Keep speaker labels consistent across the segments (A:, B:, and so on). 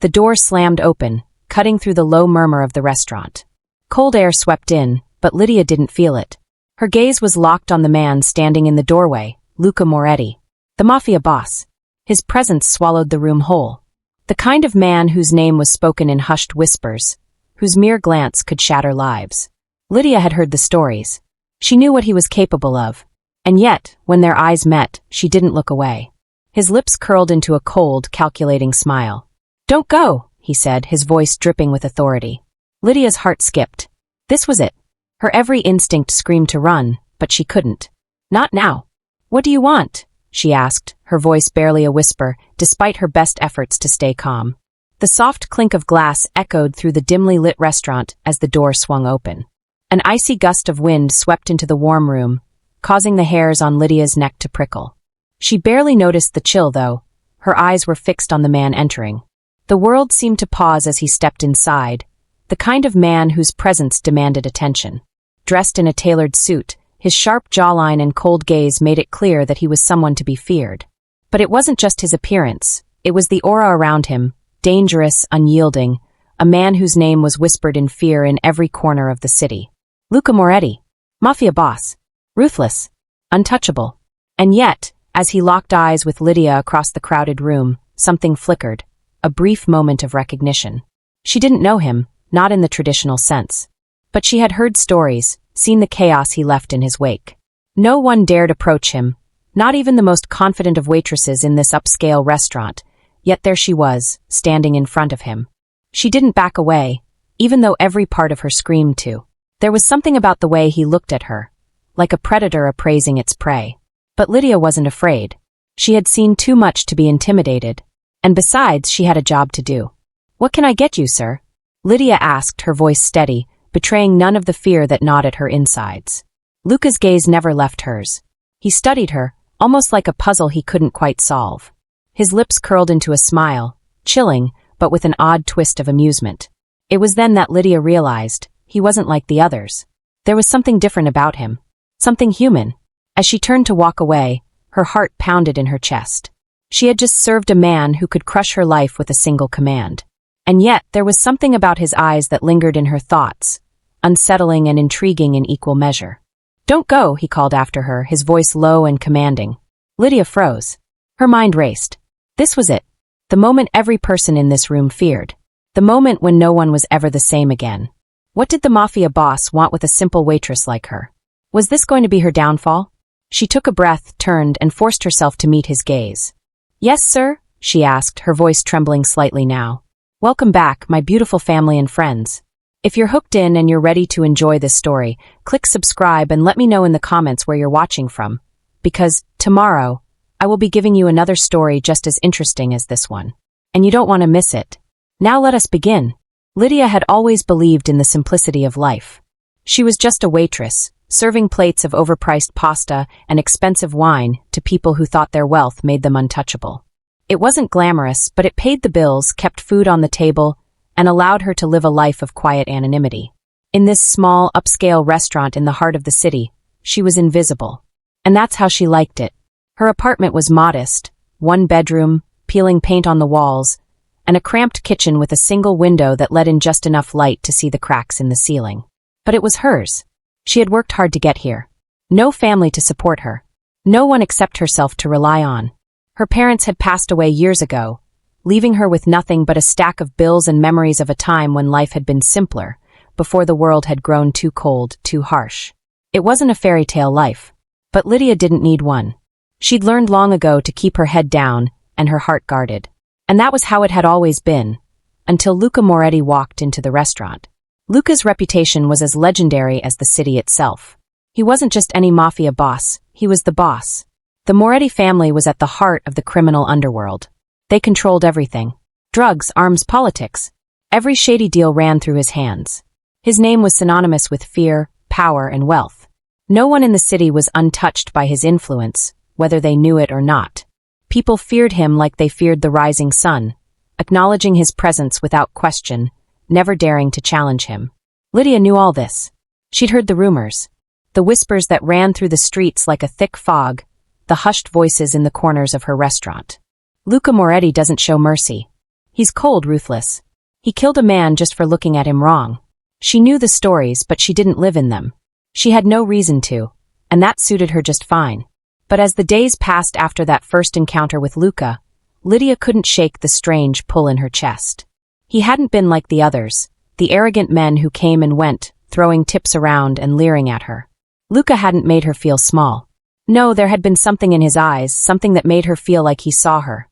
A: The door slammed open, cutting through the low murmur of the restaurant. Cold air swept in, but Lydia didn't feel it. Her gaze was locked on the man standing in the doorway, Luca Moretti, the Mafia boss. His presence swallowed the room whole. The kind of man whose name was spoken in hushed whispers, whose mere glance could shatter lives. Lydia had heard the stories. She knew what he was capable of. And yet, when their eyes met, she didn't look away. His lips curled into a cold, calculating smile. "Don't go," he said, his voice dripping with authority. Lydia's heart skipped. This was it. Her every instinct screamed to run, but she couldn't. "Not now." "What do you want?" she asked, her voice barely a whisper, despite her best efforts to stay calm. The soft clink of glass echoed through the dimly lit restaurant as the door swung open. An icy gust of wind swept into the warm room, causing the hairs on Lydia's neck to prickle. She barely noticed the chill, though. Her eyes were fixed on the man entering. The world seemed to pause as he stepped inside, the kind of man whose presence demanded attention. Dressed in a tailored suit, his sharp jawline and cold gaze made it clear that he was someone to be feared. But it wasn't just his appearance, it was the aura around him, dangerous, unyielding, a man whose name was whispered in fear in every corner of the city. Luca Moretti, Mafia boss, ruthless, untouchable. And yet, as he locked eyes with Lydia across the crowded room, something flickered, a brief moment of recognition. She didn't know him, not in the traditional sense. But she had heard stories, seen the chaos he left in his wake. No one dared approach him, not even the most confident of waitresses in this upscale restaurant, yet there she was, standing in front of him. She didn't back away, even though every part of her screamed to. There was something about the way he looked at her, like a predator appraising its prey. But Lydia wasn't afraid. She had seen too much to be intimidated, and besides, she had a job to do. "What can I get you, sir?" Lydia asked, her voice steady, betraying none of the fear that gnawed at her insides. Luca's gaze never left hers. He studied her, almost like a puzzle he couldn't quite solve. His lips curled into a smile, chilling, but with an odd twist of amusement. It was then that Lydia realized he wasn't like the others. There was something different about him, something human. As she turned to walk away, her heart pounded in her chest. She had just served a man who could crush her life with a single command. And yet, there was something about his eyes that lingered in her thoughts, unsettling and intriguing in equal measure. "Don't go," he called after her, his voice low and commanding. Lydia froze. Her mind raced. This was it. The moment every person in this room feared. The moment when no one was ever the same again. What did the Mafia boss want with a simple waitress like her? Was this going to be her downfall? She took a breath, turned, and forced herself to meet his gaze. "Yes, sir?" she asked, her voice trembling slightly now. "Welcome back, my beautiful family and friends. If you're hooked in and you're ready to enjoy this story, click subscribe and let me know in the comments where you're watching from. Because, tomorrow, I will be giving you another story just as interesting as this one. And you don't want to miss it. Now let us begin." Lydia had always believed in the simplicity of life. She was just a waitress, serving plates of overpriced pasta and expensive wine to people who thought their wealth made them untouchable. It wasn't glamorous, but it paid the bills, kept food on the table, and allowed her to live a life of quiet anonymity. In this small, upscale restaurant in the heart of the city, she was invisible. And that's how she liked it. Her apartment was modest, one bedroom, peeling paint on the walls, and a cramped kitchen with a single window that let in just enough light to see the cracks in the ceiling. But it was hers. She had worked hard to get here. No family to support her. No one except herself to rely on. Her parents had passed away years ago, leaving her with nothing but a stack of bills and memories of a time when life had been simpler, before the world had grown too cold, too harsh. It wasn't a fairy tale life. But Lydia didn't need one. She'd learned long ago to keep her head down and her heart guarded. And that was how it had always been, until Luca Moretti walked into the restaurant. Luca's reputation was as legendary as the city itself. He wasn't just any mafia boss, he was the boss. The Moretti family was at the heart of the criminal underworld. They controlled everything. Drugs, arms, politics. Every shady deal ran through his hands. His name was synonymous with fear, power, and wealth. No one in the city was untouched by his influence, whether they knew it or not. People feared him like they feared the rising sun, acknowledging his presence without question, never daring to challenge him. Lydia knew all this. She'd heard the rumors, the whispers that ran through the streets like a thick fog, the hushed voices in the corners of her restaurant. Luca Moretti doesn't show mercy. He's cold, ruthless. He killed a man just for looking at him wrong. She knew the stories, but she didn't live in them. She had no reason to, and that suited her just fine. But as the days passed after that first encounter with Luca, Lydia couldn't shake the strange pull in her chest. He hadn't been like the others, the arrogant men who came and went, throwing tips around and leering at her. Luca hadn't made her feel small. No, there had been something in his eyes, something that made her feel like he saw her.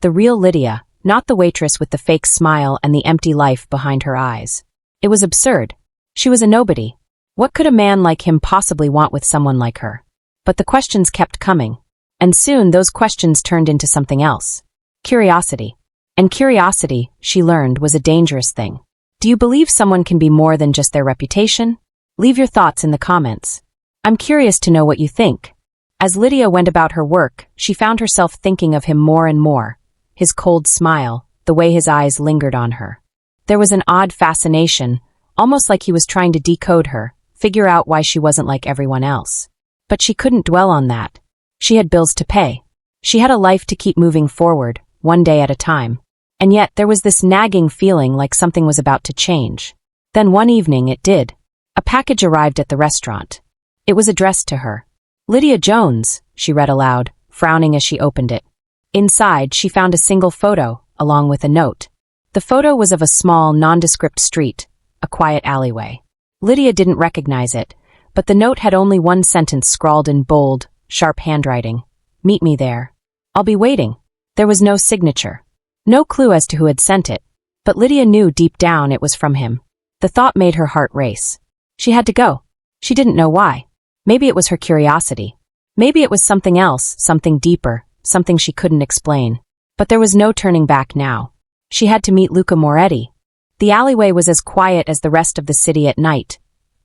A: The real Lydia, not the waitress with the fake smile and the empty life behind her eyes. It was absurd. She was a nobody. What could a man like him possibly want with someone like her? But the questions kept coming. And soon those questions turned into something else. Curiosity. And curiosity, she learned, was a dangerous thing. Do you believe someone can be more than just their reputation? Leave your thoughts in the comments. I'm curious to know what you think. As Lydia went about her work, she found herself thinking of him more and more. His cold smile, the way his eyes lingered on her. There was an odd fascination, almost like he was trying to decode her, figure out why she wasn't like everyone else. But she couldn't dwell on that. She had bills to pay. She had a life to keep moving forward, one day at a time. And yet there was this nagging feeling like something was about to change. Then one evening it did. A package arrived at the restaurant. It was addressed to her. Lydia Jones, she read aloud, frowning as she opened it. Inside, she found a single photo, along with a note. The photo was of a small, nondescript street, a quiet alleyway. Lydia didn't recognize it, but the note had only one sentence scrawled in bold, sharp handwriting. Meet me there. I'll be waiting. There was no signature. No clue as to who had sent it, but Lydia knew deep down it was from him. The thought made her heart race. She had to go. She didn't know why. Maybe it was her curiosity. Maybe it was something else, something deeper, something she couldn't explain. But there was no turning back now. She had to meet Luca Moretti. The alleyway was as quiet as the rest of the city at night.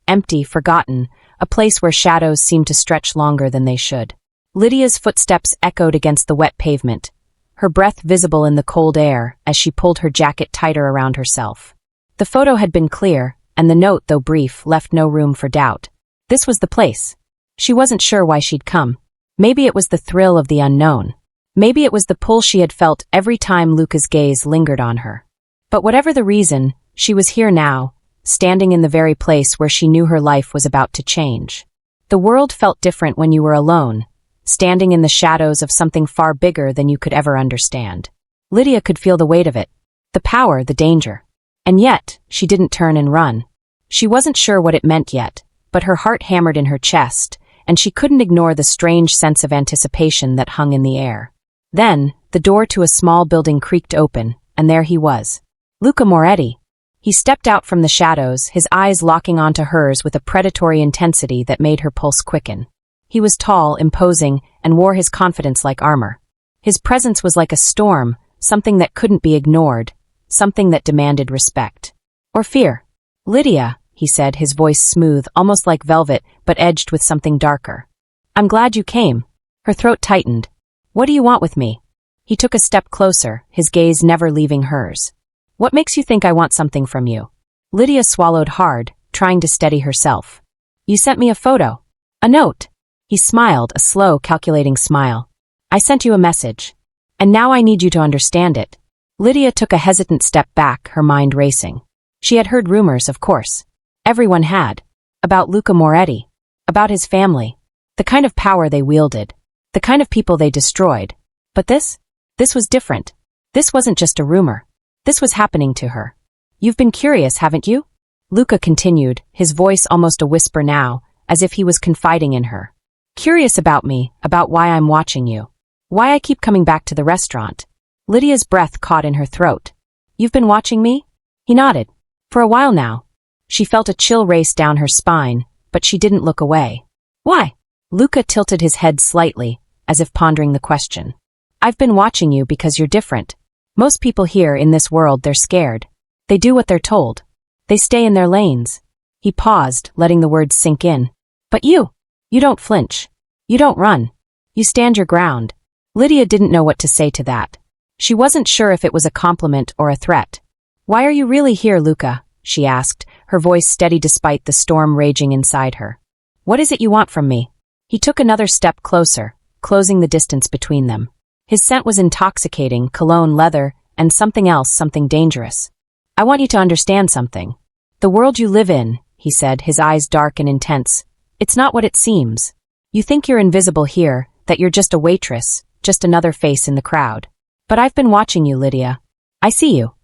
A: Empty, forgotten, a place where shadows seemed to stretch longer than they should. Lydia's footsteps echoed against the wet pavement, her breath visible in the cold air as she pulled her jacket tighter around herself. The photo had been clear, and the note, though brief, left no room for doubt. This was the place. She wasn't sure why she'd come. Maybe it was the thrill of the unknown. Maybe it was the pull she had felt every time Luca's gaze lingered on her. But whatever the reason, she was here now, standing in the very place where she knew her life was about to change. The world felt different when you were alone, standing in the shadows of something far bigger than you could ever understand. Lydia could feel the weight of it, the power, the danger. And yet, she didn't turn and run. She wasn't sure what it meant yet, but her heart hammered in her chest, and she couldn't ignore the strange sense of anticipation that hung in the air. Then, the door to a small building creaked open, and there he was. Luca Moretti. He stepped out from the shadows, his eyes locking onto hers with a predatory intensity that made her pulse quicken. He was tall, imposing, and wore his confidence like armor. His presence was like a storm, something that couldn't be ignored, something that demanded respect. Or fear. Lydia, he said, his voice smooth, almost like velvet, but edged with something darker. I'm glad you came. Her throat tightened. What do you want with me? He took a step closer, his gaze never leaving hers. What makes you think I want something from you? Lydia swallowed hard, trying to steady herself. You sent me a photo. A note. He smiled, a slow, calculating smile. I sent you a message. And now I need you to understand it. Lydia took a hesitant step back, her mind racing. She had heard rumors, of course. Everyone had. About Luca Moretti. About his family. The kind of power they wielded. The kind of people they destroyed. But this was different. This wasn't just a rumor. This was happening to her. You've been curious, haven't you? Luca continued, his voice almost a whisper now, as if he was confiding in her. Curious about me, about why I'm watching you. Why I keep coming back to the restaurant. Lydia's breath caught in her throat. You've been watching me? He nodded. For a while now. She felt a chill race down her spine, but she didn't look away. Why? Luca tilted his head slightly, as if pondering the question. I've been watching you because you're different. Most people here in this world, they're scared. They do what they're told. They stay in their lanes. He paused, letting the words sink in. But you don't flinch. You don't run. You stand your ground. Lydia didn't know what to say to that. She wasn't sure if it was a compliment or a threat. Why are you really here, Luca? She asked, her voice steady despite the storm raging inside her. What is it you want from me? He took another step closer, closing the distance between them. His scent was intoxicating, cologne, leather, and something else, something dangerous. I want you to understand something. The world you live in, he said, his eyes dark and intense, it's not what it seems. You think you're invisible here, that you're just a waitress, just another face in the crowd. But I've been watching you, Lydia. I see you.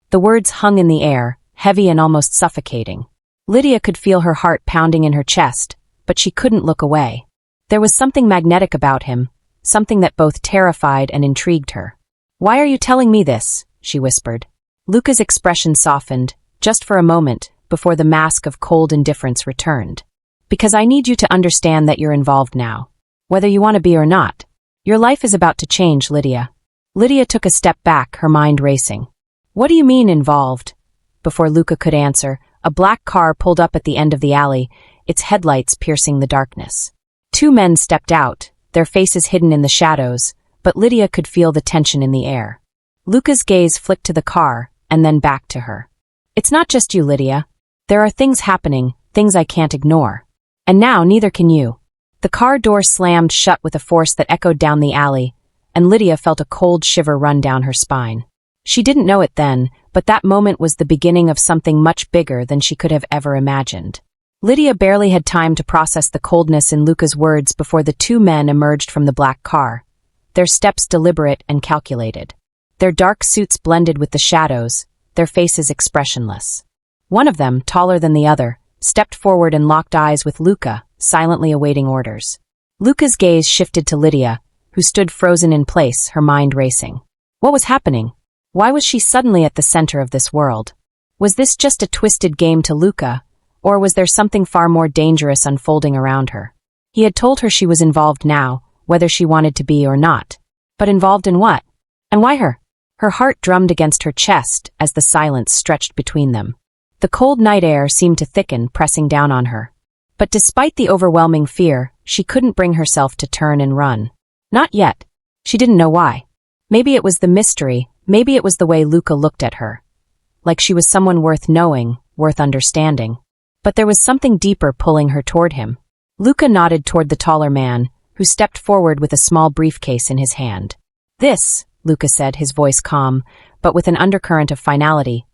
A: The words hung in the air, heavy and almost suffocating. Lydia could feel her heart pounding in her chest, but she couldn't look away. There was something magnetic about him, something that both terrified and intrigued her. Why are you telling me this? She whispered. Luca's expression softened, just for a moment, before the mask of cold indifference returned. Because I need you to understand that you're involved now. Whether you want to be or not. Your life is about to change, Lydia. Lydia took a step back, her mind racing. What do you mean, involved? Before Luca could answer, a black car pulled up at the end of the alley, its headlights piercing the darkness. Two men stepped out, their faces hidden in the shadows, but Lydia could feel the tension in the air. Luca's gaze flicked to the car, and then back to her. It's not just you, Lydia. There are things happening, things I can't ignore. And now neither can you. The car door slammed shut with a force that echoed down the alley, and Lydia felt a cold shiver run down her spine. She didn't know it then, but that moment was the beginning of something much bigger than she could have ever imagined. Lydia barely had time to process the coldness in Luca's words before the two men emerged from the black car, their steps deliberate and calculated. Their dark suits blended with the shadows, their faces expressionless. One of them, taller than the other, stepped forward and locked eyes with Luca, silently awaiting orders. Luca's gaze shifted to Lydia, who stood frozen in place, her mind racing. What was happening? Why was she suddenly at the center of this world? Was this just a twisted game to Luca, or was there something far more dangerous unfolding around her? He had told her she was involved now, whether she wanted to be or not. But involved in what? And why her? Her heart drummed against her chest as the silence stretched between them. The cold night air seemed to thicken, pressing down on her. But despite the overwhelming fear, she couldn't bring herself to turn and run. Not yet. She didn't know why. Maybe it was the mystery, maybe it was the way Luca looked at her. Like she was someone worth knowing, worth understanding. But there was something deeper pulling her toward him. Luca nodded toward the taller man, who stepped forward with a small briefcase in his hand. This, Luca said, his voice calm, but with an undercurrent of finality,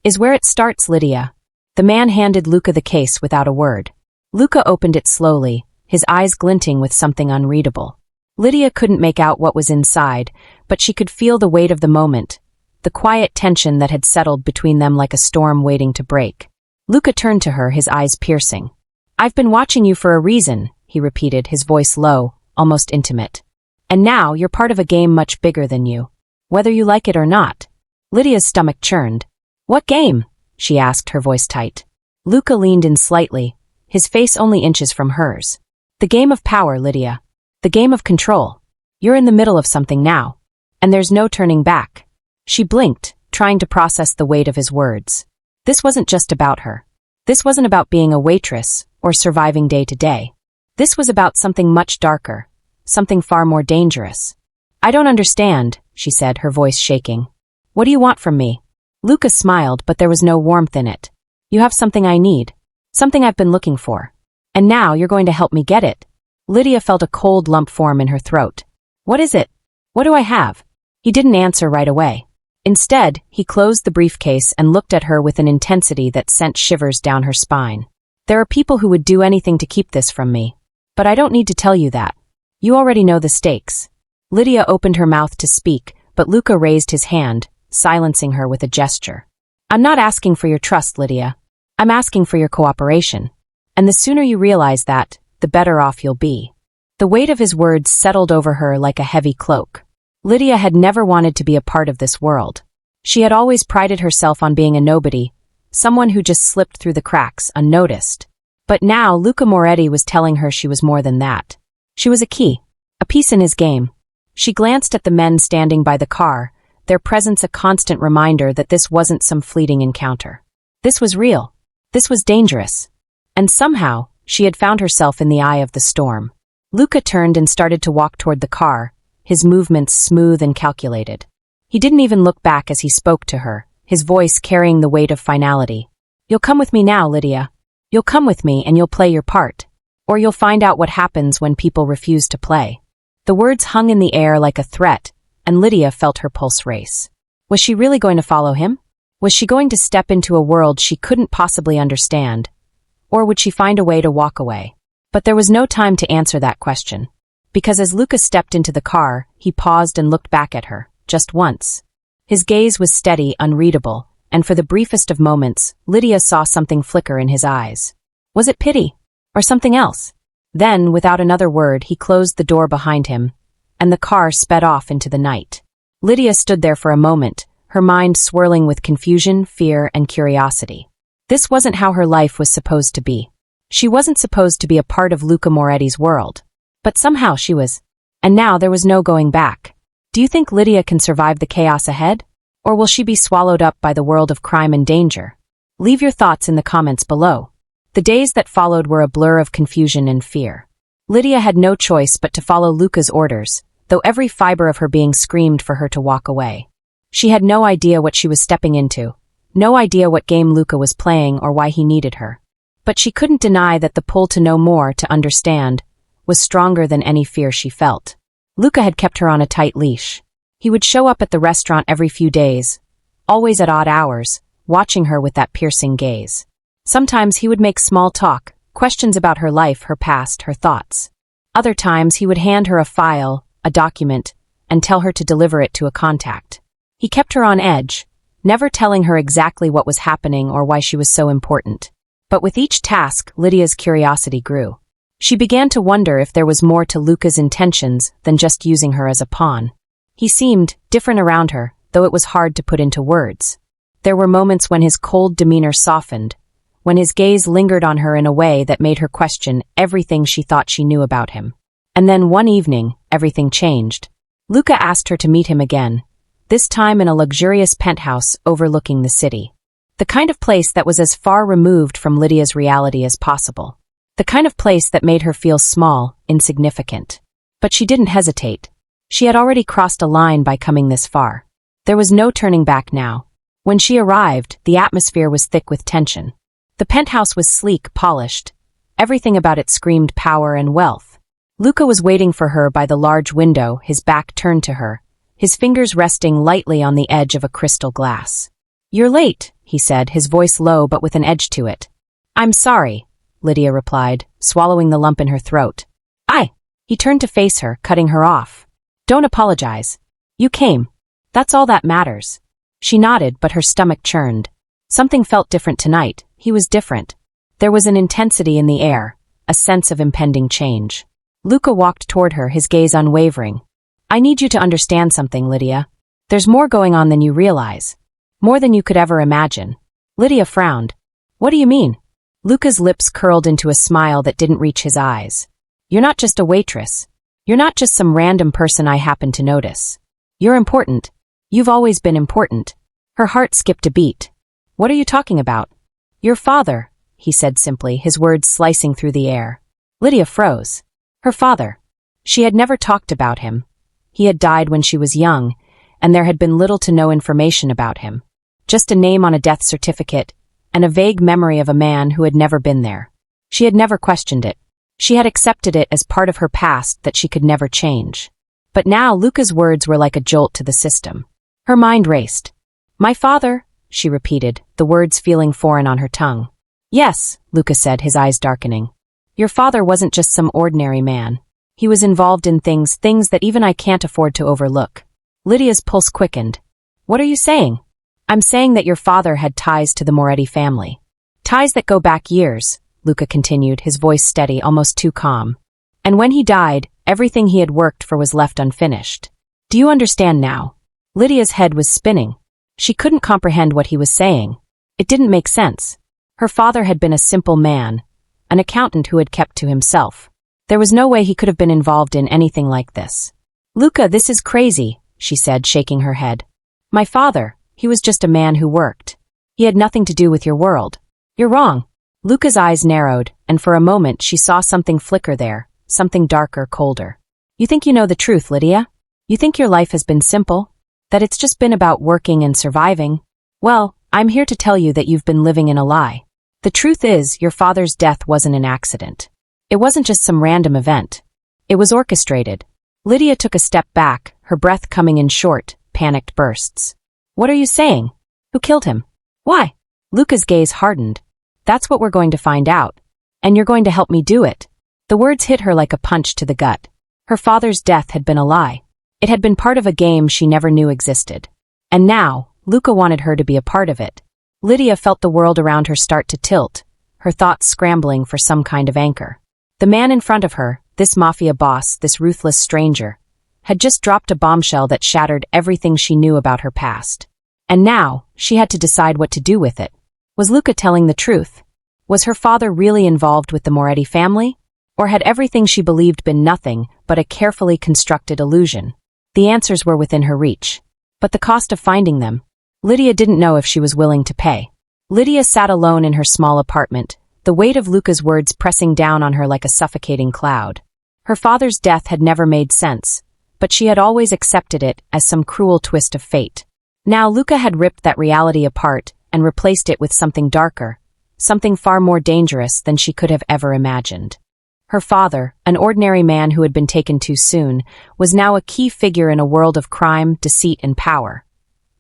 A: is where it starts, Lydia. The man handed Luca the case without a word. Luca opened it slowly, his eyes glinting with something unreadable. Lydia couldn't make out what was inside, but she could feel the weight of the moment, the quiet tension that had settled between them like a storm waiting to break. Luca turned to her, his eyes piercing. I've been watching you for a reason, he repeated, his voice low, almost intimate. And now you're part of a game much bigger than you. Whether you like it or not. Lydia's stomach churned. What game? She asked, her voice tight. Luca leaned in slightly, his face only inches from hers. The game of power, Lydia. The game of control. You're in the middle of something now. And there's no turning back. She blinked, trying to process the weight of his words. This wasn't just about her. This wasn't about being a waitress or surviving day to day. This was about something much darker, something far more dangerous. I don't understand, she said, her voice shaking. What do you want from me? Luca smiled, but there was no warmth in it. You have something I need. Something I've been looking for. And now you're going to help me get it. Lydia felt a cold lump form in her throat. What is it? What do I have? He didn't answer right away. Instead, he closed the briefcase and looked at her with an intensity that sent shivers down her spine. There are people who would do anything to keep this from me. But I don't need to tell you that. You already know the stakes. Lydia opened her mouth to speak, but Luca raised his hand, silencing her with a gesture. I'm not asking for your trust, Lydia. I'm asking for your cooperation. And the sooner you realize that, the better off you'll be. The weight of his words settled over her like a heavy cloak. Lydia had never wanted to be a part of this world. She had always prided herself on being a nobody, someone who just slipped through the cracks unnoticed. But now Luca Moretti was telling her she was more than that. She was a key, a piece in his game. She glanced at the men standing by the car, their presence a constant reminder that this wasn't some fleeting encounter. This was real. This was dangerous. And somehow, she had found herself in the eye of the storm. Luca turned and started to walk toward the car, his movements smooth and calculated. He didn't even look back as he spoke to her, his voice carrying the weight of finality. You'll come with me now, Lydia. You'll come with me and you'll play your part. Or you'll find out what happens when people refuse to play. The words hung in the air like a threat, and Lydia felt her pulse race. Was she really going to follow him? Was she going to step into a world she couldn't possibly understand? Or would she find a way to walk away? But there was no time to answer that question. Because as Luca stepped into the car, he paused and looked back at her, just once. His gaze was steady, unreadable, and for the briefest of moments, Lydia saw something flicker in his eyes. Was it pity? Or something else? Then, without another word, he closed the door behind him, and the car sped off into the night. Lydia stood there for a moment, her mind swirling with confusion, fear, and curiosity. This wasn't how her life was supposed to be. She wasn't supposed to be a part of Luca Moretti's world. But somehow she was. And now there was no going back. Do you think Lydia can survive the chaos ahead? Or will she be swallowed up by the world of crime and danger? Leave your thoughts in the comments below. The days that followed were a blur of confusion and fear. Lydia had no choice but to follow Luca's orders, though every fiber of her being screamed for her to walk away. She had no idea what she was stepping into, no idea what game Luca was playing or why he needed her. But she couldn't deny that the pull to know more, to understand, was stronger than any fear she felt. Luca had kept her on a tight leash. He would show up at the restaurant every few days, always at odd hours, watching her with that piercing gaze. Sometimes he would make small talk, questions about her life, her past, her thoughts. Other times he would hand her a file, a document, and tell her to deliver it to a contact. He kept her on edge, never telling her exactly what was happening or why she was so important. But with each task, Lydia's curiosity grew. She began to wonder if there was more to Luca's intentions than just using her as a pawn. He seemed different around her, though it was hard to put into words. There were moments when his cold demeanor softened, when his gaze lingered on her in a way that made her question everything she thought she knew about him. And then one evening, everything changed. Luca asked her to meet him again, this time in a luxurious penthouse overlooking the city. The kind of place that was as far removed from Lydia's reality as possible. The kind of place that made her feel small, insignificant. But she didn't hesitate. She had already crossed a line by coming this far. There was no turning back now. When she arrived, the atmosphere was thick with tension. The penthouse was sleek, polished. Everything about it screamed power and wealth. Luca was waiting for her by the large window, his back turned to her, his fingers resting lightly on the edge of a crystal glass. "You're late," he said, his voice low but with an edge to it. "I'm sorry," Lydia replied, swallowing the lump in her throat. He turned to face her, cutting her off. "Don't apologize. You came. That's all that matters." She nodded, but her stomach churned. Something felt different tonight. He was different. There was an intensity in the air, a sense of impending change. Luca walked toward her, his gaze unwavering. "I need you to understand something, Lydia. There's more going on than you realize. More than you could ever imagine." Lydia frowned. "What do you mean?" Luca's lips curled into a smile that didn't reach his eyes. "You're not just a waitress. You're not just some random person I happen to notice. You're important. You've always been important." Her heart skipped a beat. "What are you talking about?" "Your father," he said simply, his words slicing through the air. Lydia froze. Her father. She had never talked about him. He had died when she was young, and there had been little to no information about him. Just a name on a death certificate, and a vague memory of a man who had never been there. She had never questioned it. She had accepted it as part of her past that she could never change. But now Luca's words were like a jolt to the system. Her mind raced. "My father," she repeated, the words feeling foreign on her tongue. "Yes," Luca said, his eyes darkening. "Your father wasn't just some ordinary man. He was involved in things that even I can't afford to overlook." Lydia's pulse quickened. "What are you saying?" "I'm saying that your father had ties to the Moretti family. Ties that go back years," Luca continued, his voice steady, almost too calm. "And when he died, everything he had worked for was left unfinished. Do you understand now?" Lydia's head was spinning. She couldn't comprehend what he was saying. It didn't make sense. Her father had been a simple man, an accountant who had kept to himself. There was no way he could have been involved in anything like this. "Luca, this is crazy," she said, shaking her head. "My father, he was just a man who worked. He had nothing to do with your world. You're wrong." Luca's eyes narrowed, and for a moment she saw something flicker there, something darker, colder. "You think you know the truth, Lydia? You think your life has been simple? That it's just been about working and surviving? Well, I'm here to tell you that you've been living in a lie. The truth is, your father's death wasn't an accident. It wasn't just some random event. It was orchestrated." Lydia took a step back, her breath coming in short, panicked bursts. What are you saying? Who killed him? Why? Luca's gaze hardened. That's what we're going to find out. And you're going to help me do it. The words hit her like a punch to the gut. Her father's death had been a lie. It had been part of a game she never knew existed. And now, Luca wanted her to be a part of it. Lydia felt the world around her start to tilt, her thoughts scrambling for some kind of anchor. The man in front of her, this mafia boss, this ruthless stranger, had just dropped a bombshell that shattered everything she knew about her past. And now, she had to decide what to do with it. Was Luca telling the truth? Was her father really involved with the Moretti family? Or had everything she believed been nothing but a carefully constructed illusion? The answers were within her reach. But the cost of finding them, Lydia didn't know if she was willing to pay. Lydia sat alone in her small apartment, the weight of Luca's words pressing down on her like a suffocating cloud. Her father's death had never made sense, but she had always accepted it as some cruel twist of fate. Now Luca had ripped that reality apart and replaced it with something darker, something far more dangerous than she could have ever imagined. Her father, an ordinary man who had been taken too soon, was now a key figure in a world of crime, deceit, and power.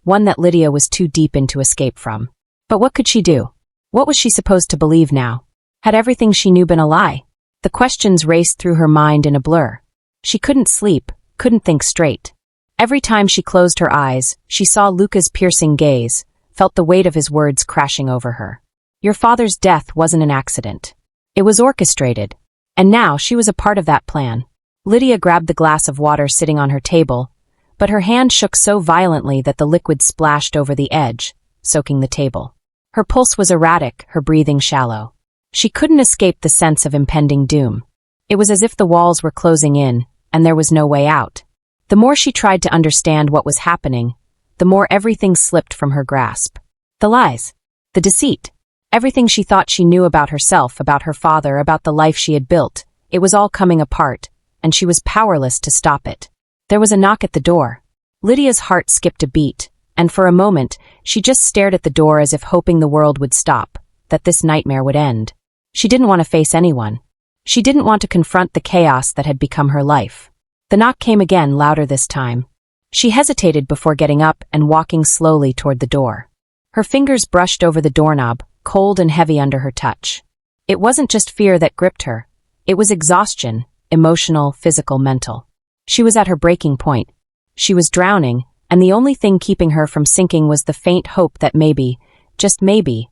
A: One that Lydia was too deep in to escape from. But what could she do? What was she supposed to believe now? Had everything she knew been a lie? The questions raced through her mind in a blur. She couldn't sleep, couldn't think straight. Every time she closed her eyes, she saw Luca's piercing gaze, felt the weight of his words crashing over her. Your father's death wasn't an accident. It was orchestrated. And now she was a part of that plan. Lydia grabbed the glass of water sitting on her table, but her hand shook so violently that the liquid splashed over the edge, soaking the table. Her pulse was erratic, her breathing shallow. She couldn't escape the sense of impending doom. It was as if the walls were closing in, and there was no way out. The more she tried to understand what was happening, the more everything slipped from her grasp. The lies. The deceit. Everything she thought she knew about herself, about her father, about the life she had built, it was all coming apart, and she was powerless to stop it. There was a knock at the door. Lydia's heart skipped a beat, and for a moment, she just stared at the door as if hoping the world would stop, that this nightmare would end. She didn't want to face anyone. She didn't want to confront the chaos that had become her life. The knock came again, louder this time. She hesitated before getting up and walking slowly toward the door. Her fingers brushed over the doorknob, cold and heavy under her touch. It wasn't just fear that gripped her. It was exhaustion, emotional, physical, mental. She was at her breaking point. She was drowning, and the only thing keeping her from sinking was the faint hope that maybe, just maybe,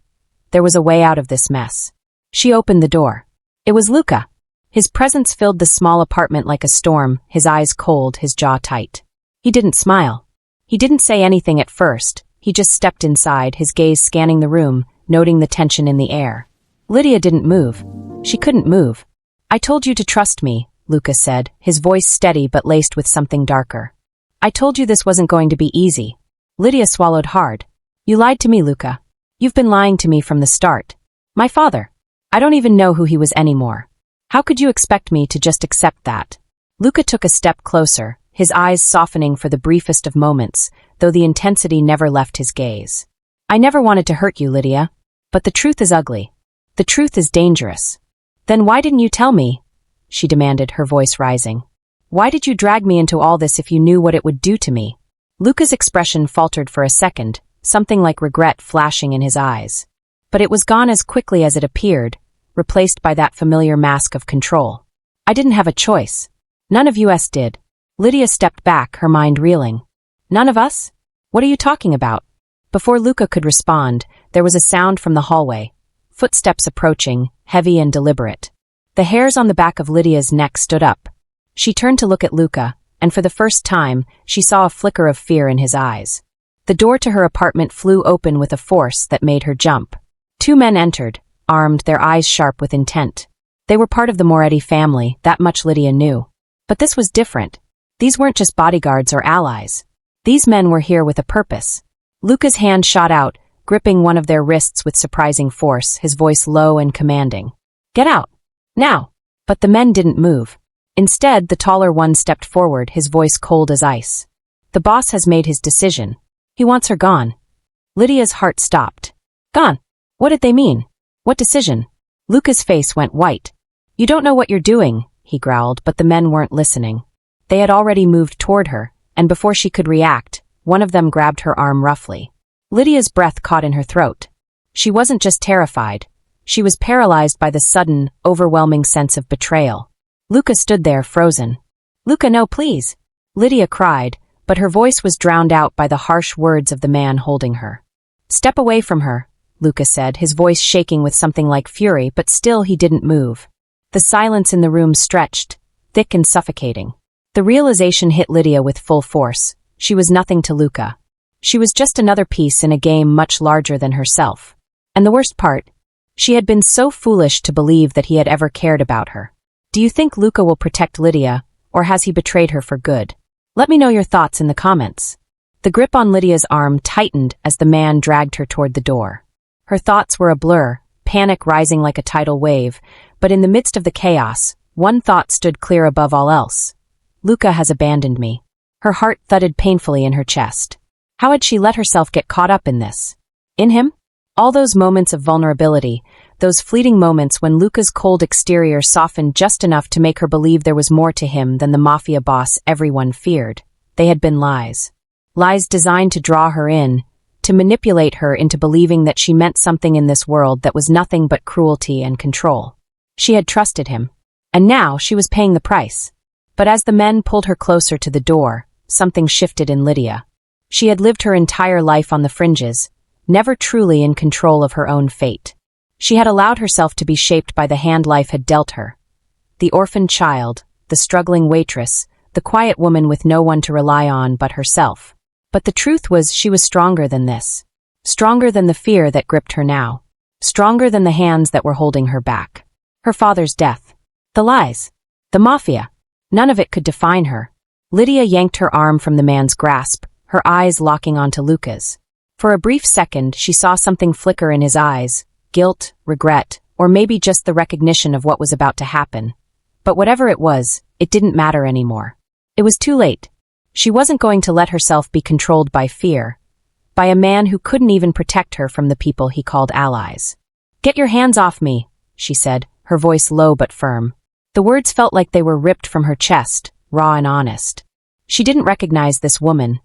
A: there was a way out of this mess. She opened the door. It was Luca. His presence filled the small apartment like a storm, his eyes cold, his jaw tight. He didn't smile. He didn't say anything at first. He just stepped inside, his gaze scanning the room, noting the tension in the air. Lydia didn't move. She couldn't move. I told you to trust me, Luca said, his voice steady but laced with something darker. I told you this wasn't going to be easy. Lydia swallowed hard. You lied to me, Luca. You've been lying to me from the start. My father. I don't even know who he was anymore. How could you expect me to just accept that? Luca took a step closer, his eyes softening for the briefest of moments, though the intensity never left his gaze. I never wanted to hurt you, Lydia. But the truth is ugly. The truth is dangerous. Then why didn't you tell me? She demanded, her voice rising. Why did you drag me into all this if you knew what it would do to me? Luca's expression faltered for a second, something like regret flashing in his eyes. But it was gone as quickly as it appeared, replaced by that familiar mask of control. I didn't have a choice. None of us did. Lydia stepped back, her mind reeling. None of us? What are you talking about? Before Luca could respond, there was a sound from the hallway. Footsteps approaching, heavy and deliberate. The hairs on the back of Lydia's neck stood up. She turned to look at Luca, and for the first time, she saw a flicker of fear in his eyes. The door to her apartment flew open with a force that made her jump. Two men entered, armed, their eyes sharp with intent. They were part of the Moretti family, that much Lydia knew. But this was different. These weren't just bodyguards or allies. These men were here with a purpose. Luca's hand shot out, gripping one of their wrists with surprising force, his voice low and commanding. Get out! Now! But the men didn't move. Instead, the taller one stepped forward, his voice cold as ice. The boss has made his decision. He wants her gone. Lydia's heart stopped. Gone? What did they mean? What decision? Luca's face went white. You don't know what you're doing, he growled, but the men weren't listening. They had already moved toward her, and before she could react, one of them grabbed her arm roughly. Lydia's breath caught in her throat. She wasn't just terrified. She was paralyzed by the sudden, overwhelming sense of betrayal. Luca stood there, frozen. "Luca, no, please!" Lydia cried, but her voice was drowned out by the harsh words of the man holding her. "Step away from her," Luca said, his voice shaking with something like fury, but still he didn't move. The silence in the room stretched, thick and suffocating. The realization hit Lydia with full force. She was nothing to Luca. She was just another piece in a game much larger than herself. And the worst part, she had been so foolish to believe that he had ever cared about her. Do you think Luca will protect Lydia, or has he betrayed her for good? Let me know your thoughts in the comments. The grip on Lydia's arm tightened as the man dragged her toward the door. Her thoughts were a blur, panic rising like a tidal wave, but in the midst of the chaos, one thought stood clear above all else. Luca has abandoned me. Her heart thudded painfully in her chest. How had she let herself get caught up in this? In him? All those moments of vulnerability, those fleeting moments when Luca's cold exterior softened just enough to make her believe there was more to him than the mafia boss everyone feared. They had been lies. Lies designed to draw her in, to manipulate her into believing that she meant something in this world that was nothing but cruelty and control. She had trusted him, and now she was paying the price. But as the men pulled her closer to the door, something shifted in Lydia. She had lived her entire life on the fringes, never truly in control of her own fate. She had allowed herself to be shaped by the hand life had dealt her. The orphaned child, the struggling waitress, the quiet woman with no one to rely on but herself. But the truth was she was stronger than this. Stronger than the fear that gripped her now. Stronger than the hands that were holding her back. Her father's death. The lies. The mafia. None of it could define her. Lydia yanked her arm from the man's grasp, her eyes locking onto Luca's. For a brief second, she saw something flicker in his eyes, guilt, regret, or maybe just the recognition of what was about to happen. But whatever it was, it didn't matter anymore. It was too late. She wasn't going to let herself be controlled by fear, by a man who couldn't even protect her from the people he called allies. "Get your hands off me," she said, her voice low but firm. The words felt like they were ripped from her chest, raw and honest. She didn't recognize this woman,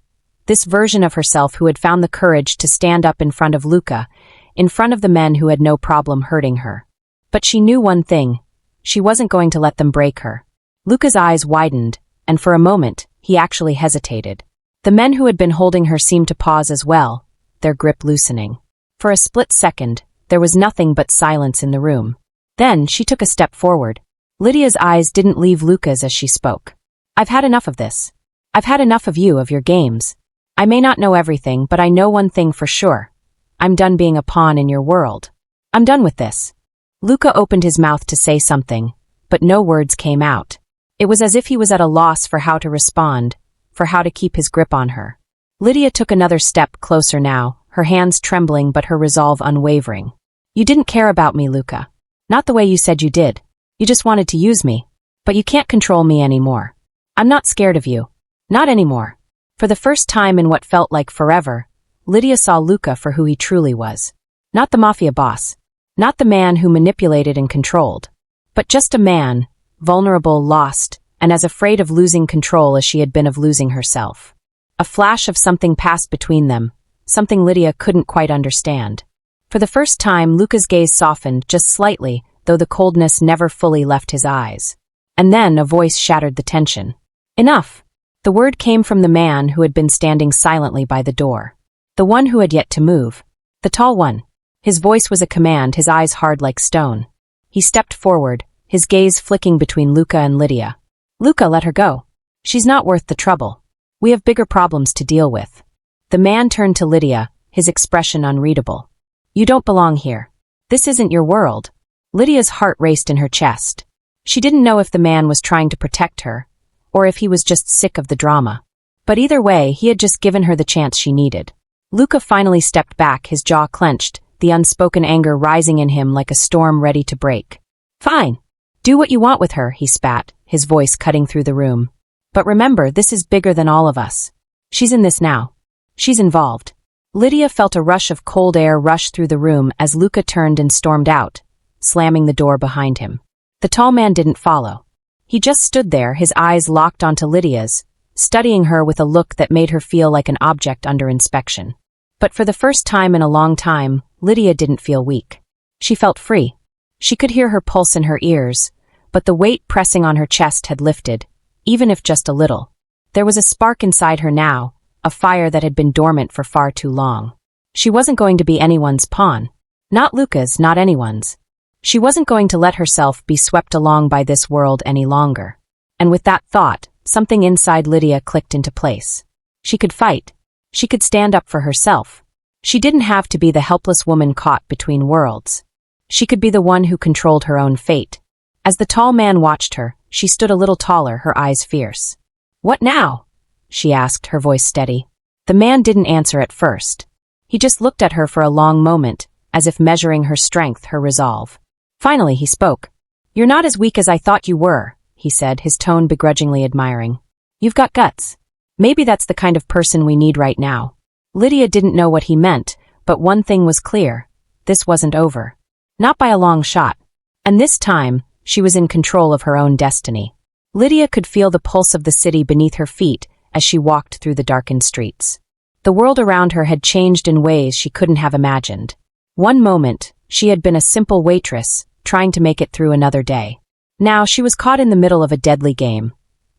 A: this version of herself who had found the courage to stand up in front of Luca, in front of the men who had no problem hurting her. But she knew one thing. She wasn't going to let them break her. Luca's eyes widened, and for a moment, he actually hesitated. The men who had been holding her seemed to pause as well, their grip loosening. For a split second, there was nothing but silence in the room. Then she took a step forward. Lydia's eyes didn't leave Luca's as she spoke. "I've had enough of this. I've had enough of you, of your games. I may not know everything, but I know one thing for sure. I'm done being a pawn in your world. I'm done with this." Luca opened his mouth to say something, but no words came out. It was as if he was at a loss for how to respond, for how to keep his grip on her. Lydia took another step closer now, her hands trembling but her resolve unwavering. "You didn't care about me, Luca. Not the way you said you did. You just wanted to use me. But you can't control me anymore. I'm not scared of you. Not anymore." For the first time in what felt like forever, Lydia saw Luca for who he truly was. Not the mafia boss. Not the man who manipulated and controlled. But just a man, vulnerable, lost, and as afraid of losing control as she had been of losing herself. A flash of something passed between them, something Lydia couldn't quite understand. For the first time, Luca's gaze softened just slightly, though the coldness never fully left his eyes. And then a voice shattered the tension. "Enough." The word came from the man who had been standing silently by the door. The one who had yet to move. The tall one. His voice was a command, his eyes hard like stone. He stepped forward, his gaze flicking between Luca and Lydia. "Luca, let her go. She's not worth the trouble. We have bigger problems to deal with." The man turned to Lydia, his expression unreadable. "You don't belong here. This isn't your world." Lydia's heart raced in her chest. She didn't know if the man was trying to protect her, or if he was just sick of the drama. But either way, he had just given her the chance she needed. Luca finally stepped back, his jaw clenched, the unspoken anger rising in him like a storm ready to break. "Fine. Do what you want with her," he spat, his voice cutting through the room. "But remember, this is bigger than all of us. She's in this now. She's involved." Lydia felt a rush of cold air rush through the room as Luca turned and stormed out, slamming the door behind him. The tall man didn't follow. He just stood there, his eyes locked onto Lydia's, studying her with a look that made her feel like an object under inspection. But for the first time in a long time, Lydia didn't feel weak. She felt free. She could hear her pulse in her ears, but the weight pressing on her chest had lifted, even if just a little. There was a spark inside her now, a fire that had been dormant for far too long. She wasn't going to be anyone's pawn. Not Luca's, not anyone's. She wasn't going to let herself be swept along by this world any longer. And with that thought, something inside Lydia clicked into place. She could fight. She could stand up for herself. She didn't have to be the helpless woman caught between worlds. She could be the one who controlled her own fate. As the tall man watched her, she stood a little taller, her eyes fierce. "What now?" she asked, her voice steady. The man didn't answer at first. He just looked at her for a long moment, as if measuring her strength, her resolve. Finally, he spoke. "You're not as weak as I thought you were," he said, his tone begrudgingly admiring. "You've got guts. Maybe that's the kind of person we need right now." Lydia didn't know what he meant, but one thing was clear. This wasn't over. Not by a long shot. And this time, she was in control of her own destiny. Lydia could feel the pulse of the city beneath her feet as she walked through the darkened streets. The world around her had changed in ways she couldn't have imagined. One moment, she had been a simple waitress, trying to make it through another day. Now she was caught in the middle of a deadly game.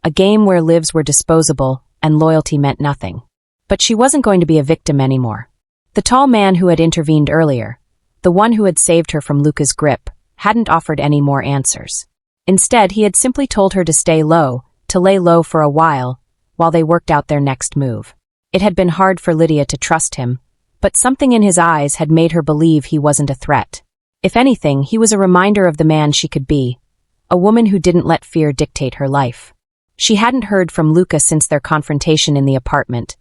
A: A game where lives were disposable and loyalty meant nothing. But she wasn't going to be a victim anymore. The tall man who had intervened earlier, the one who had saved her from Luca's grip, hadn't offered any more answers. Instead, he had simply told her to stay low, to lay low for a while they worked out their next move. It had been hard for Lydia to trust him, but something in his eyes had made her believe he wasn't a threat. If anything, he was a reminder of the man she could be, a woman who didn't let fear dictate her life. She hadn't heard from Luca since their confrontation in the apartment,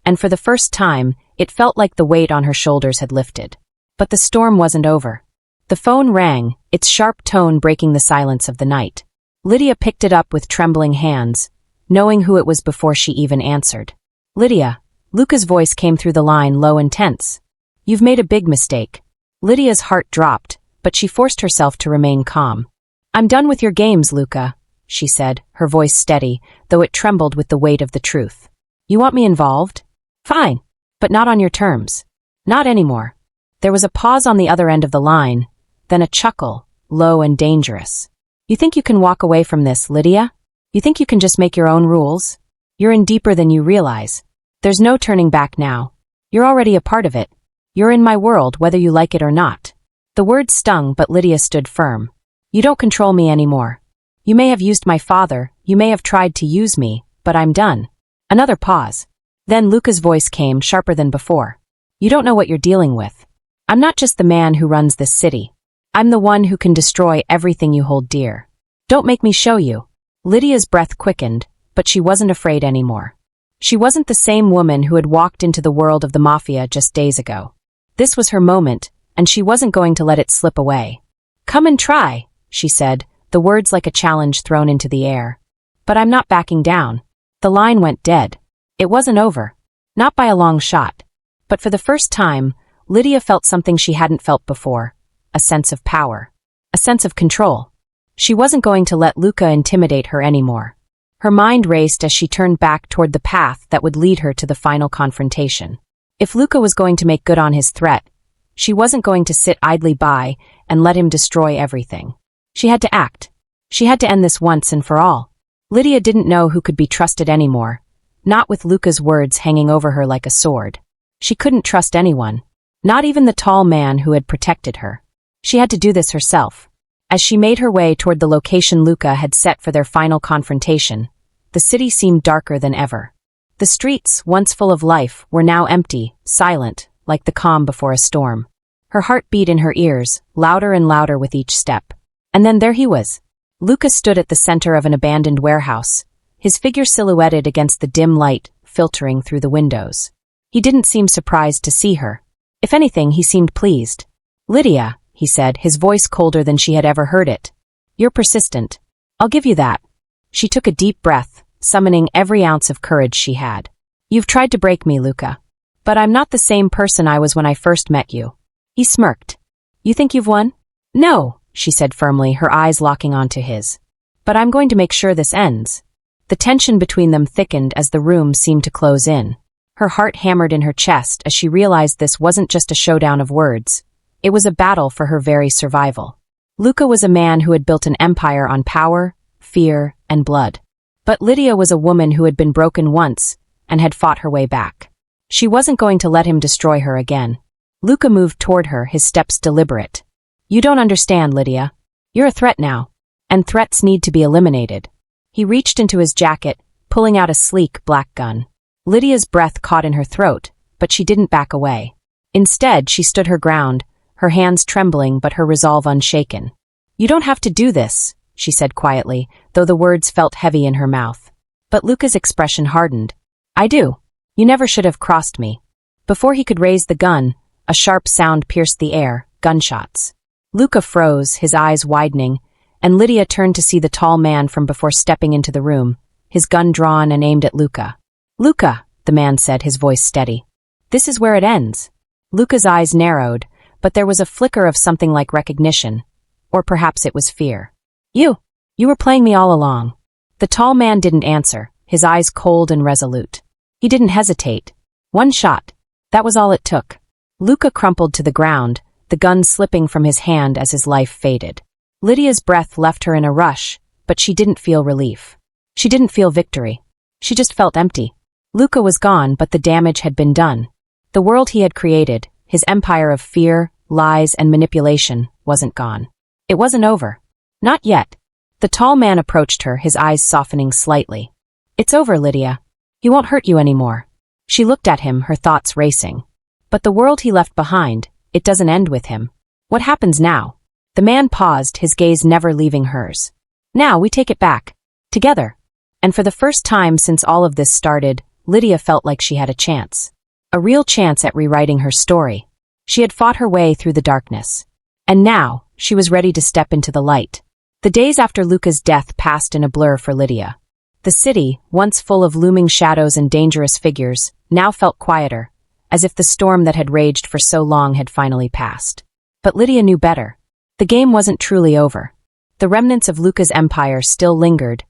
A: and for the first time, it felt like the weight on her shoulders had lifted. But the storm wasn't over. The phone rang, its sharp tone breaking the silence of the night. Lydia picked it up with trembling hands, knowing who it was before she even answered. "Lydia." Luca's voice came through the line, low and tense. "You've made a big mistake." Lydia's heart dropped, but she forced herself to remain calm. "I'm done with your games, Luca," she said, her voice steady, though it trembled with the weight of the truth. "You want me involved? Fine, but not on your terms. Not anymore." There was a pause on the other end of the line, then a chuckle, low and dangerous. "You think you can walk away from this, Lydia? You think you can just make your own rules? You're in deeper than you realize. There's no turning back now. You're already a part of it. You're in my world whether you like it or not." The words stung, but Lydia stood firm. "You don't control me anymore. You may have used my father, you may have tried to use me, but I'm done." Another pause. Then Luca's voice came, sharper than before. "You don't know what you're dealing with. I'm not just the man who runs this city. I'm the one who can destroy everything you hold dear. Don't make me show you." Lydia's breath quickened, but she wasn't afraid anymore. She wasn't the same woman who had walked into the world of the Mafia just days ago. This was her moment, and she wasn't going to let it slip away. "Come and try," she said, the words like a challenge thrown into the air. "But I'm not backing down." The line went dead. It wasn't over. Not by a long shot. But for the first time, Lydia felt something she hadn't felt before. A sense of power. A sense of control. She wasn't going to let Luca intimidate her anymore. Her mind raced as she turned back toward the path that would lead her to the final confrontation. If Luca was going to make good on his threat, she wasn't going to sit idly by and let him destroy everything. She had to act. She had to end this once and for all. Lydia didn't know who could be trusted anymore, not with Luca's words hanging over her like a sword. She couldn't trust anyone, not even the tall man who had protected her. She had to do this herself. As she made her way toward the location Luca had set for their final confrontation, the city seemed darker than ever. The streets, once full of life, were now empty, silent, like the calm before a storm. Her heart beat in her ears, louder and louder with each step. And then there he was. Luca stood at the center of an abandoned warehouse, his figure silhouetted against the dim light filtering through the windows. He didn't seem surprised to see her. If anything, he seemed pleased. "Lydia," he said, his voice colder than she had ever heard it. "You're persistent. I'll give you that." She took a deep breath, summoning every ounce of courage she had. "You've tried to break me, Luca. But I'm not the same person I was when I first met you." He smirked. "You think you've won?" "No," she said firmly, her eyes locking onto his. "But I'm going to make sure this ends." The tension between them thickened as the room seemed to close in. Her heart hammered in her chest as she realized this wasn't just a showdown of words. It was a battle for her very survival. Luca was a man who had built an empire on power, fear, and blood. But Lydia was a woman who had been broken once and had fought her way back. She wasn't going to let him destroy her again. Luca moved toward her, his steps deliberate. "You don't understand, Lydia. You're a threat now, and threats need to be eliminated." He reached into his jacket, pulling out a sleek black gun. Lydia's breath caught in her throat, but she didn't back away. Instead, she stood her ground, her hands trembling but her resolve unshaken. "You don't have to do this," she said quietly, though the words felt heavy in her mouth. But Luca's expression hardened. "I do. You never should have crossed me." Before he could raise the gun, a sharp sound pierced the air, gunshots. Luca froze, his eyes widening, and Lydia turned to see the tall man from before stepping into the room, his gun drawn and aimed at Luca. "Luca," the man said, his voice steady. "This is where it ends." Luca's eyes narrowed, but there was a flicker of something like recognition, or perhaps it was fear. You were playing me all along." The tall man didn't answer, his eyes cold and resolute. He didn't hesitate. One shot. That was all it took. Luca crumpled to the ground, the gun slipping from his hand as his life faded. Lydia's breath left her in a rush, but she didn't feel relief. She didn't feel victory. She just felt empty. Luca was gone, but the damage had been done. The world he had created, his empire of fear, lies, and manipulation, wasn't gone. It wasn't over. Not yet. The tall man approached her, his eyes softening slightly. "It's over, Lydia. He won't hurt you anymore." She looked at him, her thoughts racing. But the world he left behind, it doesn't end with him. What happens now? The man paused, his gaze never leaving hers. "Now we take it back. Together." And for the first time since all of this started, Lydia felt like she had a chance. A real chance at rewriting her story. She had fought her way through the darkness. And now, she was ready to step into the light. The days after Luca's death passed in a blur for Lydia. The city, once full of looming shadows and dangerous figures, now felt quieter, as if the storm that had raged for so long had finally passed. But Lydia knew better. The game wasn't truly over. The remnants of Luca's empire still lingered,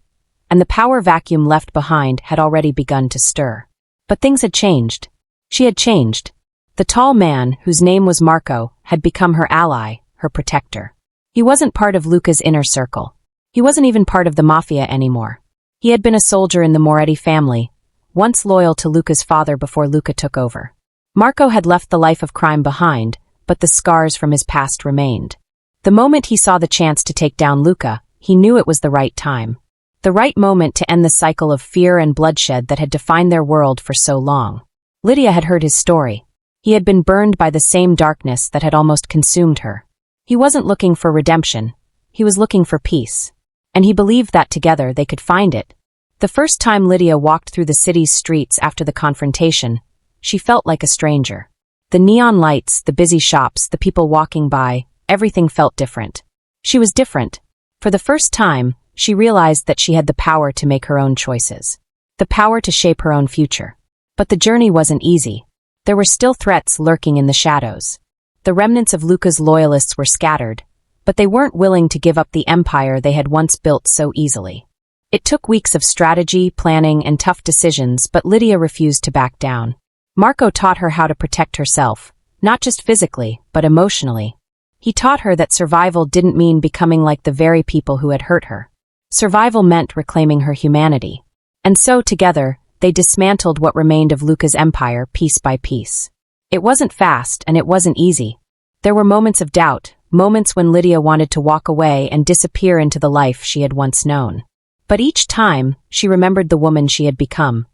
A: and the power vacuum left behind had already begun to stir. But things had changed. She had changed. The tall man, whose name was Marco, had become her ally, her protector. He wasn't part of Luca's inner circle. He wasn't even part of the Mafia anymore. He had been a soldier in the Moretti family, once loyal to Luca's father before Luca took over. Marco had left the life of crime behind, but the scars from his past remained. The moment he saw the chance to take down Luca, he knew it was the right time. The right moment to end the cycle of fear and bloodshed that had defined their world for so long. Lydia had heard his story. He had been burned by the same darkness that had almost consumed her. He wasn't looking for redemption. He was looking for peace. And he believed that together they could find it. The first time Lydia walked through the city's streets after the confrontation, she felt like a stranger. The neon lights, the busy shops, the people walking by, everything felt different. She was different. For the first time, she realized that she had the power to make her own choices. The power to shape her own future. But the journey wasn't easy. There were still threats lurking in the shadows. The remnants of Luca's loyalists were scattered, but they weren't willing to give up the empire they had once built so easily. It took weeks of strategy, planning, and tough decisions, but Lydia refused to back down. Marco taught her how to protect herself, not just physically, but emotionally. He taught her that survival didn't mean becoming like the very people who had hurt her. Survival meant reclaiming her humanity. And so, together, they dismantled what remained of Luca's empire piece by piece. It wasn't fast, and it wasn't easy. There were moments of doubt, moments when Lydia wanted to walk away and disappear into the life she had once known. But each time, she remembered the woman she had become.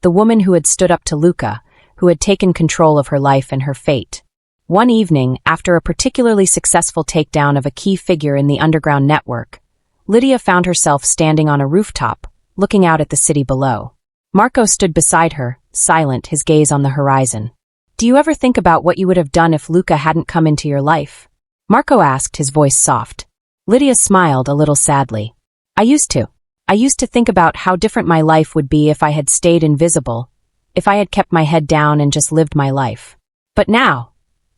A: The woman who had stood up to Luca, who had taken control of her life and her fate. One evening, after a particularly successful takedown of a key figure in the underground network, Lydia found herself standing on a rooftop, looking out at the city below. Marco stood beside her, silent, his gaze on the horizon. "Do you ever think about what you would have done if Luca hadn't come into your life?" Marco asked, his voice soft. Lydia smiled a little sadly. I used to think about how different my life would be if I had stayed invisible, if I had kept my head down and just lived my life. But now,"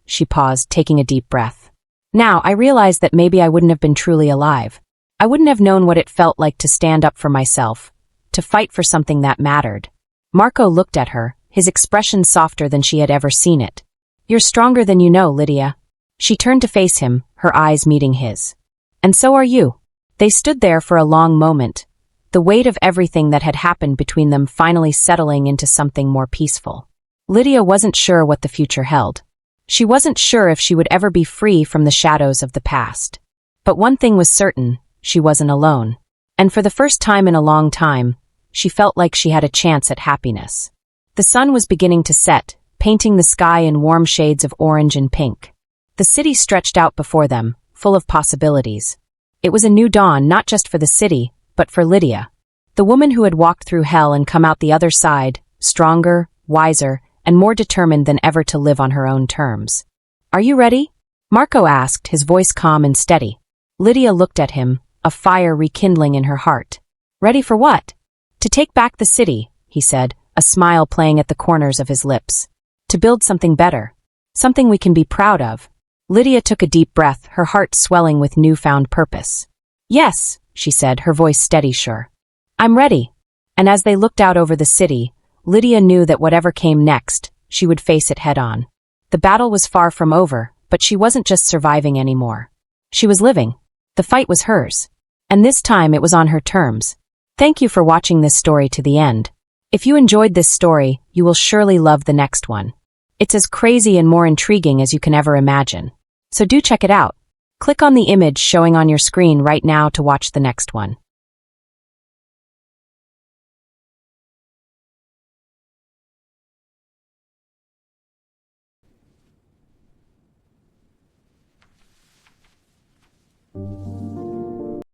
A: she paused, taking a deep breath. "Now I realize that maybe I wouldn't have been truly alive. I wouldn't have known what it felt like to stand up for myself, to to fight for something that mattered. Marco looked at her, his expression softer than she had ever seen it. "You're stronger than you know, Lydia." She turned to face him, her eyes meeting his. "And so are you." They stood there for a long moment, the weight of everything that had happened between them finally settling into something more peaceful. Lydia wasn't sure what the future held. She wasn't sure if she would ever be free from the shadows of the past. But one thing was certain, she wasn't alone. And for the first time in a long time, she felt like she had a chance at happiness. The sun was beginning to set, painting the sky in warm shades of orange and pink. The city stretched out before them, full of possibilities. It was a new dawn not just for the city, but for Lydia. The woman who had walked through hell and come out the other side, stronger, wiser, and more determined than ever to live on her own terms. "Are you ready?" Marco asked, his voice calm and steady. Lydia looked at him, a fire rekindling in her heart. "Ready for what?" "To take back the city," he said, a smile playing at the corners of his lips. "To build something better. Something we can be proud of." Lydia took a deep breath, her heart swelling with newfound purpose. "Yes," she said, her voice steady, sure. "I'm ready." And as they looked out over the city, Lydia knew that whatever came next, she would face it head-on. The battle was far from over, but she wasn't just surviving anymore. She was living. The fight was hers. And this time it was on her terms. Thank you for watching this story to the end. If you enjoyed this story, you will surely love the next one. It's as crazy and more intriguing as you can ever imagine. So do check it out. Click on the image showing on your screen right now to watch the next one.